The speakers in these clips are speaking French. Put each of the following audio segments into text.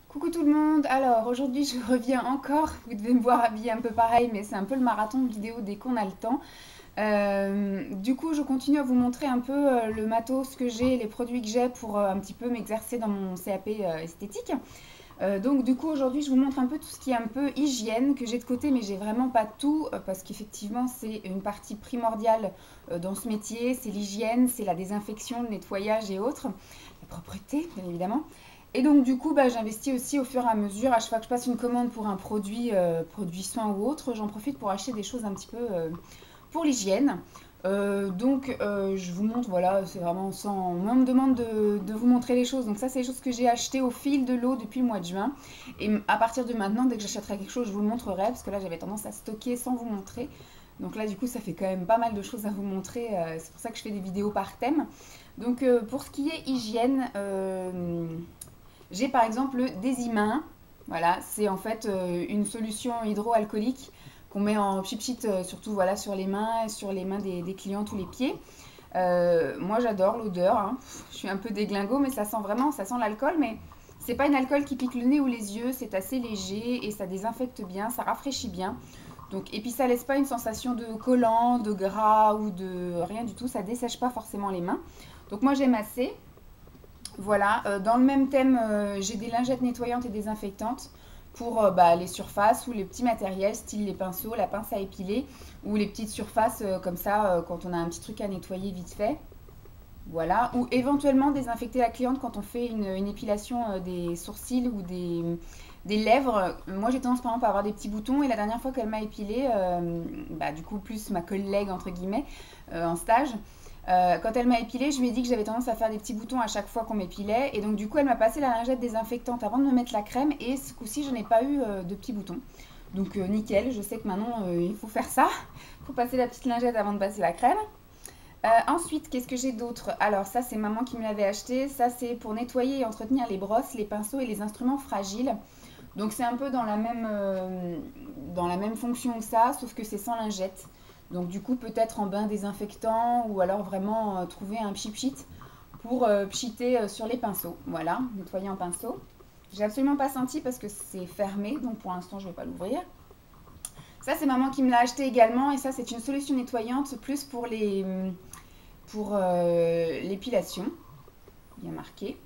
Coucou tout le monde, alors aujourd'hui je reviens encore, vous devez me voir habillée un peu pareil mais c'est un peu le marathon vidéo dès qu'on a le temps. Du coup je continue à vous montrer un peu le matos que j'ai, les produits que j'ai pour un petit peu m'exercer dans mon CAP esthétique. Donc du coup aujourd'hui je vous montre un peu tout ce qui est un peu hygiène que j'ai de côté mais j'ai vraiment pas tout parce qu'effectivement c'est une partie primordiale dans ce métier, c'est l'hygiène, c'est la désinfection, le nettoyage et autres, la propreté bien évidemment. Et donc du coup j'investis aussi au fur et à mesure, à chaque fois que je passe une commande pour un produit, produit soin ou autre, j'en profite pour acheter des choses un petit peu pour l'hygiène. Je vous montre, voilà, c'est vraiment sans. Moi, on me demande de vous montrer les choses. Donc, ça, c'est les choses que j'ai achetées au fil de l'eau depuis le mois de juin. Et à partir de maintenant, dès que j'achèterai quelque chose, je vous le montrerai. Parce que là, j'avais tendance à stocker sans vous montrer. Donc là, du coup, ça fait quand même pas mal de choses à vous montrer. C'est pour ça que je fais des vidéos par thème. Donc, pour ce qui est hygiène, j'ai par exemple le Desimain. Voilà, c'est en fait une solution hydroalcoolique qu'on met en pchit surtout voilà, sur les mains, sur les mains des clients, tous les pieds. Moi j'adore l'odeur, hein. Je suis un peu déglingo, mais ça sent vraiment, ça sent l'alcool, mais c'est pas une alcool qui pique le nez ou les yeux, c'est assez léger et ça désinfecte bien, ça rafraîchit bien. Donc, et puis ça laisse pas une sensation de collant, de gras ou de rien du tout, ça dessèche pas forcément les mains. Donc moi j'aime assez. Voilà, dans le même thème, j'ai des lingettes nettoyantes et désinfectantes pour les surfaces ou les petits matériels, style les pinceaux, la pince à épiler, ou les petites surfaces comme ça quand on a un petit truc à nettoyer vite fait. Voilà, ou éventuellement désinfecter la cliente quand on fait une épilation des sourcils ou des lèvres. Moi j'ai tendance par exemple à avoir des petits boutons et la dernière fois qu'elle m'a épilé, du coup plus ma collègue entre guillemets en stage, quand elle m'a épilé, je lui ai dit que j'avais tendance à faire des petits boutons à chaque fois qu'on m'épilait. Et donc, du coup, elle m'a passé la lingette désinfectante avant de me mettre la crème. Et ce coup-ci, je n'ai pas eu de petits boutons. Donc, nickel. Je sais que maintenant, il faut faire ça. Il faut passer la petite lingette avant de passer la crème. Ensuite, qu'est-ce que j'ai d'autre? Alors, ça, c'est maman qui me l'avait acheté. Ça, c'est pour nettoyer et entretenir les brosses, les pinceaux et les instruments fragiles. Donc, c'est un peu dans la même fonction que ça, sauf que c'est sans lingette. Donc du coup peut-être en bain désinfectant ou alors vraiment trouver un pchit pour pchiter sur les pinceaux. Voilà, nettoyer en pinceau. J'ai absolument pas senti parce que c'est fermé, donc pour l'instant je vais pas l'ouvrir. Ça c'est maman qui me l'a acheté également et ça c'est une solution nettoyante plus pour l'épilation. Bien marqué.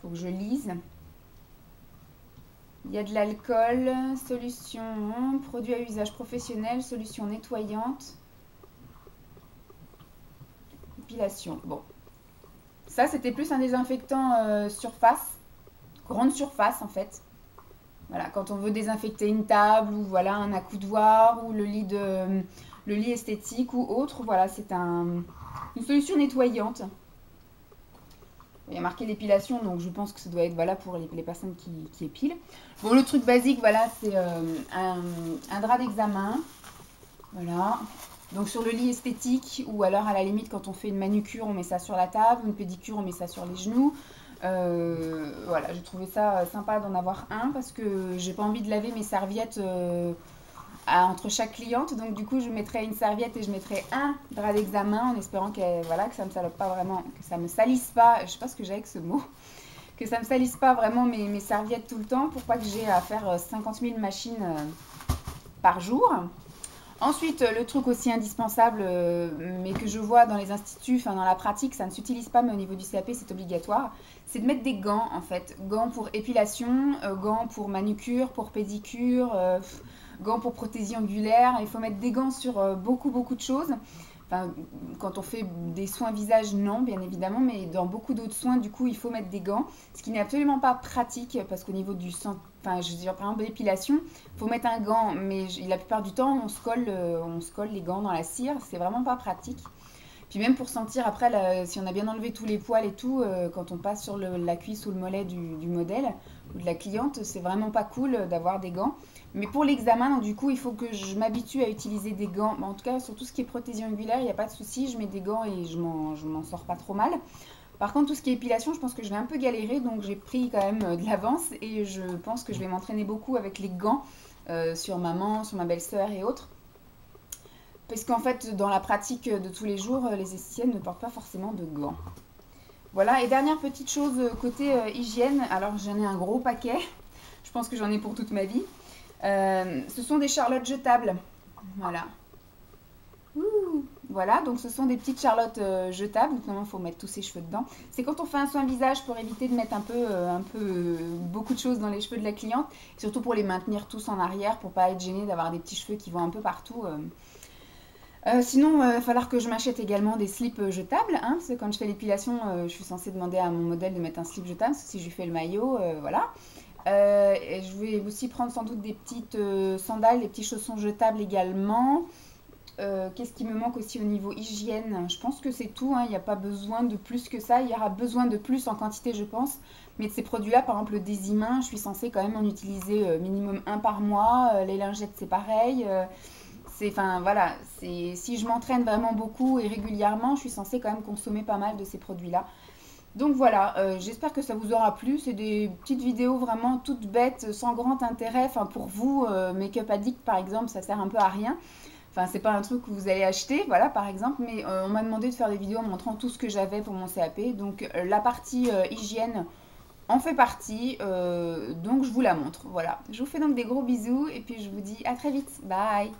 Faut que je lise. Il y a de l'alcool, solution, produit à usage professionnel, solution nettoyante, épilation. Bon, ça, c'était plus un désinfectant surface, grande surface en fait. Voilà, quand on veut désinfecter une table ou voilà un accoudoir ou le lit esthétique ou autre, voilà, une solution nettoyante. Il y a marqué l'épilation, donc je pense que ça doit être voilà, pour les personnes qui épilent. Bon, le truc basique, voilà, c'est un drap d'examen. Voilà. Donc sur le lit esthétique, ou alors à la limite quand on fait une manucure, on met ça sur la table, une pédicure, on met ça sur les genoux. Voilà, j'ai trouvé ça sympa d'en avoir un parce que j'ai pas envie de laver mes serviettes entre chaque cliente. Donc du coup, je mettrai une serviette et je mettrai un drap d'examen en espérant voilà, que ça me salope pas vraiment, que ça me salisse pas. Je sais pas ce que j'ai avec ce mot. Que ça me salisse pas vraiment mes serviettes tout le temps pour pas que j'ai à faire 50 000 machines par jour. Ensuite, le truc aussi indispensable, mais que je vois dans les instituts, enfin dans la pratique, ça ne s'utilise pas, mais au niveau du CAP, c'est obligatoire, c'est de mettre des gants en fait. Gants pour épilation, gants pour manucure, pour pédicure, gants pour prothésie angulaire. Il faut mettre des gants sur beaucoup de choses. Enfin, quand on fait des soins visage, non, bien évidemment, mais dans beaucoup d'autres soins, du coup, il faut mettre des gants, ce qui n'est absolument pas pratique parce qu'au niveau du sang, enfin, je veux dire, par exemple, l'épilation, il faut mettre un gant, mais la plupart du temps, on se colle les gants dans la cire, c'est vraiment pas pratique. Puis même pour sentir après, si on a bien enlevé tous les poils et tout, quand on passe sur la cuisse ou le mollet du modèle ou de la cliente, c'est vraiment pas cool d'avoir des gants. Mais pour l'examen, donc du coup, il faut que je m'habitue à utiliser des gants. En tout cas, sur tout ce qui est prothésie angulaire, il n'y a pas de souci, je mets des gants et je m'en sors pas trop mal. Par contre, tout ce qui est épilation, je pense que je vais un peu galérer, donc j'ai pris quand même de l'avance et je pense que je vais m'entraîner beaucoup avec les gants sur maman, sur ma belle-sœur et autres. Parce qu'en fait, dans la pratique de tous les jours, les esthéticiennes ne portent pas forcément de gants. Voilà, et dernière petite chose côté hygiène, alors j'en ai un gros paquet, je pense que j'en ai pour toute ma vie. Ce sont des charlottes jetables. Voilà. Ouh. Voilà, donc ce sont des petites charlottes jetables. Notamment, il faut mettre tous ses cheveux dedans. C'est quand on fait un soin visage pour éviter de mettre beaucoup de choses dans les cheveux de la cliente. Surtout pour les maintenir tous en arrière, pour pas être gêné d'avoir des petits cheveux qui vont un peu partout. Sinon, il va falloir que je m'achète également des slips jetables, hein, parce que quand je fais l'épilation, je suis censée demander à mon modèle de mettre un slip jetable, parce que si je lui fais le maillot, voilà. Et je vais aussi prendre sans doute des petites sandales, des petits chaussons jetables également. Qu'est-ce qui me manque aussi au niveau hygiène? Je pense que c'est tout, hein, il n'y a pas besoin de plus que ça. Il y aura besoin de plus en quantité, je pense. Mais de ces produits-là, par exemple le Desimin, je suis censée quand même en utiliser minimum un par mois. Les lingettes, c'est pareil. Enfin voilà, si je m'entraîne vraiment beaucoup et régulièrement, je suis censée quand même consommer pas mal de ces produits-là. Donc voilà, j'espère que ça vous aura plu. C'est des petites vidéos vraiment toutes bêtes, sans grand intérêt. Enfin pour vous, Make-up Addict par exemple, ça sert un peu à rien. Enfin, c'est pas un truc que vous allez acheter, voilà, par exemple, mais on m'a demandé de faire des vidéos en montrant tout ce que j'avais pour mon CAP. Donc, la partie hygiène en fait partie, donc je vous la montre. Voilà. Je vous fais donc des gros bisous et puis je vous dis à très vite. Bye!